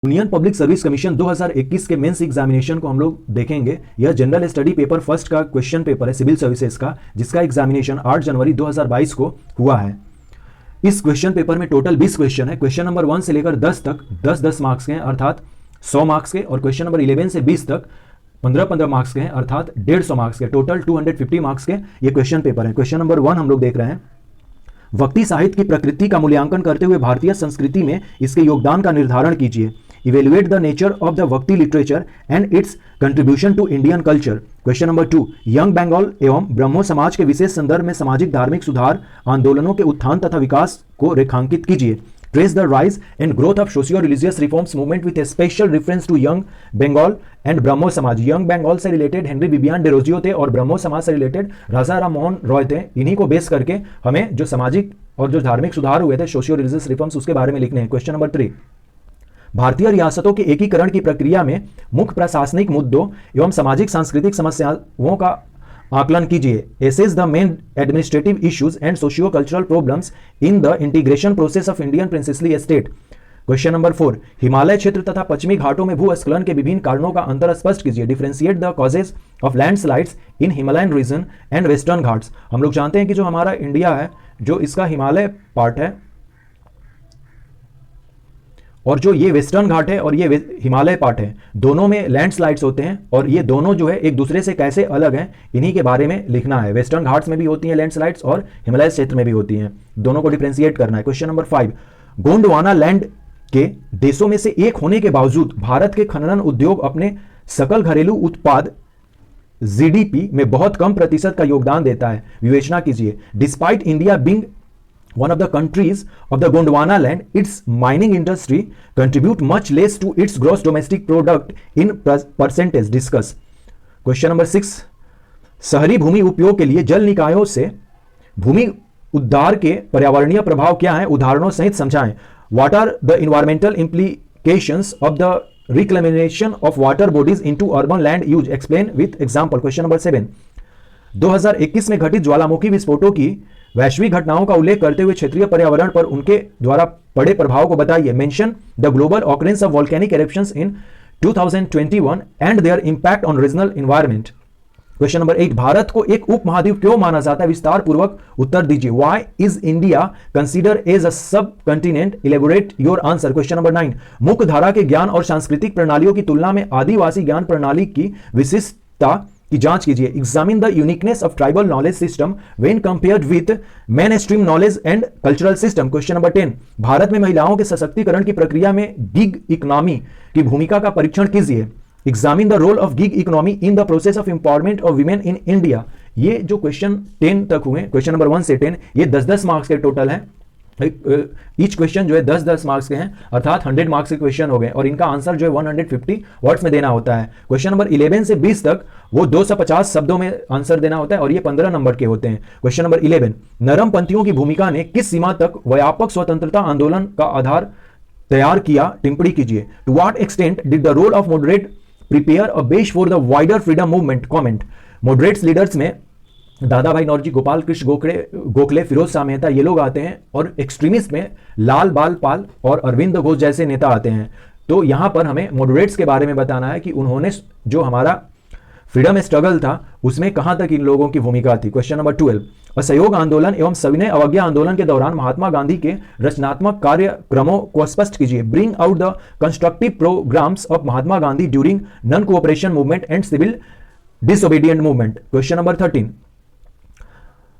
Union public service commission 2021 के mains examination को हम लोग देखेंगे। यह जनरल स्टडी पेपर फर्स्ट का क्वेश्चन पेपर है सिविल सर्विसेज का, जिसका एग्जामिनेशन 8 जनवरी 2022 को हुआ है। इस क्वेश्चन पेपर में टोटल 20 क्वेश्चन है। क्वेश्चन नंबर 1 से लेकर 10 तक 10-10 मार्क्स के हैं, अर्थात 100 मार्क्स के, और क्वेश्चन नंबर 11 से 20 तक 15-15 मार्क्स के हैं, अर्थात 150 मार्क्स के। टोटल 250 मार्क्स के ये क्वेश्चन पेपर है। क्वेश्चन नंबर 1 हम लोग देख रहे हैं, वक्ती साहित्य की प्रकृति का मूल्यांकन करते हुए भारतीय संस्कृति में इसके योगदान का निर्धारण कीजिए। Evaluate the nature of the Bhakti literature and its contribution to Indian culture. Question number 2, Young Bengal एवं ब्रह्मो समाज के विशेष संदर्भ में सामाजिक धार्मिक सुधार आंदोलनों के उत्थान तथा विकास को रेखांकित कीजिए। Trace the rise and growth of socio religious reforms movement with a special reference to Young Bengal and Brahmo Samaj. Young Bengal से रिलेटेड हेनरी बिबियान डेरोजियो थे और ब्रह्मो समाज से रिलेटेड राजा राम मोहन रॉय थे। इन्हीं को बेस करके हमें जो सामाजिक और जो धार्मिक सुधार हुए थे सोशियो रिलीजियस रिफॉर्म्स, उसके बारे में लिखने हैं। क्वेश्चन नंबर 3, भारतीय रियासतों के एकीकरण की प्रक्रिया में मुख्य प्रशासनिक मुद्दों एवं सामाजिक सांस्कृतिक समस्याओं का आकलन कीजिए। Assess the main administrative issues and socio cultural problems in the integration process of Indian princely estate. Question number 4, Himalaya क्षेत्र तथा पश्चिमी घाटों में भूस्खलन के विभिन्न कारणों का अंतर स्पष्ट कीजिए। Differentiate the causes of landslides in Himalayan region and Western Ghats. हम लोग जानते हैं कि जो हमारा इंडिया है, जो इसका हिमालय पार्ट है और जो ये वेस्टर्न घाट है और ये हिमालय पार्ट है, दोनों में लैंडस्लाइड्स होते हैं और ये दोनों जो है एक दूसरे से कैसे अलग हैं, इन्हीं के बारे में लिखना है। वेस्टर्न घाट्स में भी होती हैं लैंडस्लाइड्स और हिमालय क्षेत्र में भी होती हैं, दोनों को डिफरेंशिएट करना है। क्वेश्चन नंबर 5, गोंडवाना लैंड के देशों में से एक होने के बावजूद भारत के खनन उद्योग अपने सकल घरेलू उत्पाद जीडीपी में बहुत कम प्रतिशत का योगदान देता है। विवेचना कीजिए। Despite India being one of the countries of the Gondwana land, its mining industry contribute much less to its gross domestic product in percentage. Discuss. Question number 6, शहरी भूमि उपयोग के लिए जल निकायों से भूमि उद्धार के पर्यावरणीय प्रभाव क्या हैं, उदाहरणों सहित समझाएं। What are the environmental implications of the reclamation of water bodies into urban land use? Explain with example. Question number 7, 2021 में घटित ज्वालामुखी विस्फोटों की वैश्विक घटनाओं का उल्लेख करते हुए क्षेत्रीय पर्यावरण पर उनके द्वारा पड़े प्रभाव को बताइए। Mention the global occurrence of volcanic eruptions in 2021 and their impact on regional environment. Question number 8, Bharat को एक उपमहाद्वीप क्यों माना जाता है, विस्तार पूर्वक उत्तर दीजिए। Why is India consider as a subcontinent, elaborate your answer. Question number 9, मुख्य धारा के ज्ञान और सांस्कृतिक प्रणालियों की तुलना में आदिवासी ज्ञान प्रणाली की विशिष्टता की जांच कीजिए। Examine the uniqueness of tribal knowledge system when compared with main stream knowledge and cultural system. Question number 10, Bharat में महिलाओं के सशक्तिकरण की प्रक्रिया में गिग इकोनॉमी की भूमिका का परीक्षण कीजिए। Examine the role of gig economy in the process of empowerment of women in India. ये जो क्वेश्चन 10 तक हुए, क्वेश्चन नंबर 1 से 10, ये 10-10 मार्क्स के टोटल हैं। ईच क्वेश्चन जो है 10-10 मार्क्स के हैं, अर्थात 100 मार्क्स के क्वेश्चन हो गए और इनका आंसर जो है 150 वर्ड्स में देना होता है। क्वेश्चन नंबर 11 से 20 तक वो 250 शब्दों में आंसर देना होता है और ये 15 नंबर के होते हैं। क्वेश्चन नंबर 11, नरमपंथियों की भूमिका ने किस सीमा तक व्यापक स्वतंत्रता आंदोलन का आधार तैयार किया, टिप्पणी कीजिए। To what extent did the role of moderate prepare a base for the wider freedom movement. Comment. Moderates leaders में दादा भाई नौरोजी, गोपाल कृष्ण गोखले, फिरोज शाह मेहता, ये लोग आते हैं, और एक्सट्रीमिस्ट में लाल बाल पाल और अरविंद घोष जैसे नेता आते हैं। तो यहां पर हमें मॉडरेट्स के बारे में बताना है कि उन्होंने जो हमारा फ्रीडम स्ट्रगल था उसमें कहां तक इन लोगों की भूमिका थी। क्वेश्चन नंबर 12, असहयोग आंदोलन एवं सविनय अवज्ञा आंदोलन के दौरान महात्मा गांधी के रचनात्मक कार्यक्रमों को स्पष्ट कीजिए। Bring out the constructive programmes of Mahatma Gandhi during non cooperation movement and civil disobedient movement. Question number 13,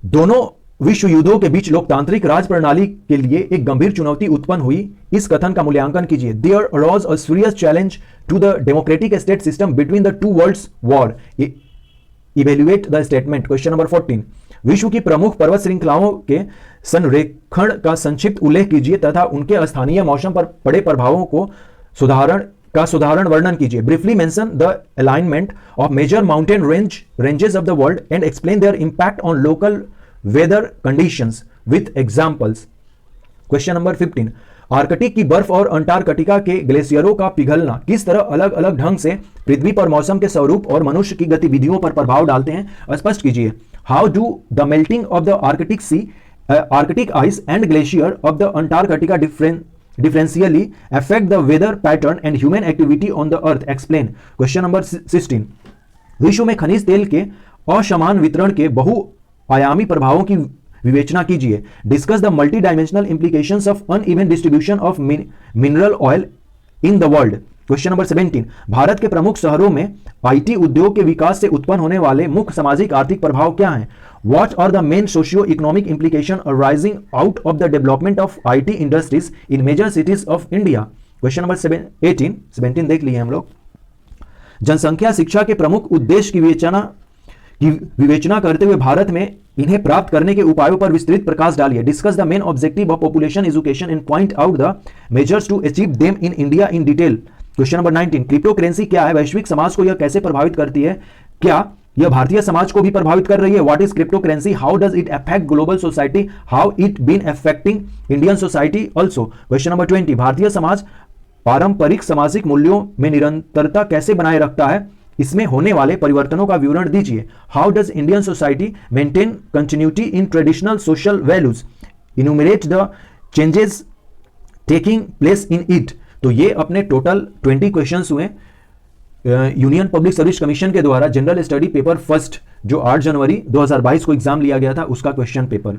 दोनों विश्व युद्धों के बीच लोकतांत्रिक राज प्रणाली के लिए एक गंभीर चुनौती उत्पन्न हुई, इस कथन का मूल्यांकन कीजिए। There arise a serious challenge to the democratic state system between the two worlds war, evaluate the statement. Question number 14, विश्व की प्रमुख पर्वत श्रृंखलाओं के संरेखण का संक्षिप्त उल्लेख कीजिए तथा उनके स्थानीय मौसम पर पड़े प्रभावों को सुधारण वर्णन कीजिए। Briefly mention the alignment of major mountain ranges of the world and explain their impact on local weather conditions with examples. Question number 15, Arctic की बर्फ और अंटार्कटिका के ग्लेशियरों का पिघलना किस तरह अलग अलग ढंग से पृथ्वी पर मौसम के स्वरूप और मनुष्य की गतिविधियों पर प्रभाव डालते हैं, स्पष्ट कीजिए। How do the melting of the Arctic sea Arctic ice and glacier of the Antarctica differentially affect the weather pattern and human activity on the earth? Explain. Question number 16. विश्व में खनिज तेल के असमान वितरण के बहुआयामी प्रभावों की विवेचना कीजिए. Discuss the multi-dimensional implications of uneven distribution of mineral oil in the world. Question number 17. Bharat के प्रमुख शहरों में आईटी उद्योग के विकास से उत्पन्न होने वाले मुख्य सामाजिक आर्थिक प्रभाव क्या हैं? What are the main socio-economic implications arising out of the development of IT industries in major cities of India? Question number 17 देख लिए हम लोग. जनसंख्या शिक्षा के प्रमुख उद्देश्य की विवेचना करते हुए भारत में इन्हें प्राप्त करने के उपायों पर विस्तृत प्रकाश डालिए. Discuss the main objective of population education and point out the measures to achieve them in India in detail. Question number 19. Crypto currency क्या है? वैश्विक समाज को यह कैसे प्रभावित करती है? क्या यह भारतीय समाज को भी प्रभावित कर रही है? What is crypto currency? How does it affect global society? How it been affecting Indian society also? Question number 20. भारतीय समाज पारंपरिक सामाजिक मूल्यों में निरंतरता कैसे बनाए रखता है? इसमें होने वाले परिवर्तनों का विवरण दीजिए. How does Indian society maintain continuity in traditional social values? Enumerate the changes taking place in it. तो ये अपने टोटल 20 क्वेश्चंस हुए यूनियन पब्लिक सर्विस कमीशन के द्वारा जनरल स्टडी पेपर फर्स्ट जो 8 जनवरी 2022 को एग्जाम लिया गया था उसका क्वेश्चन पेपर.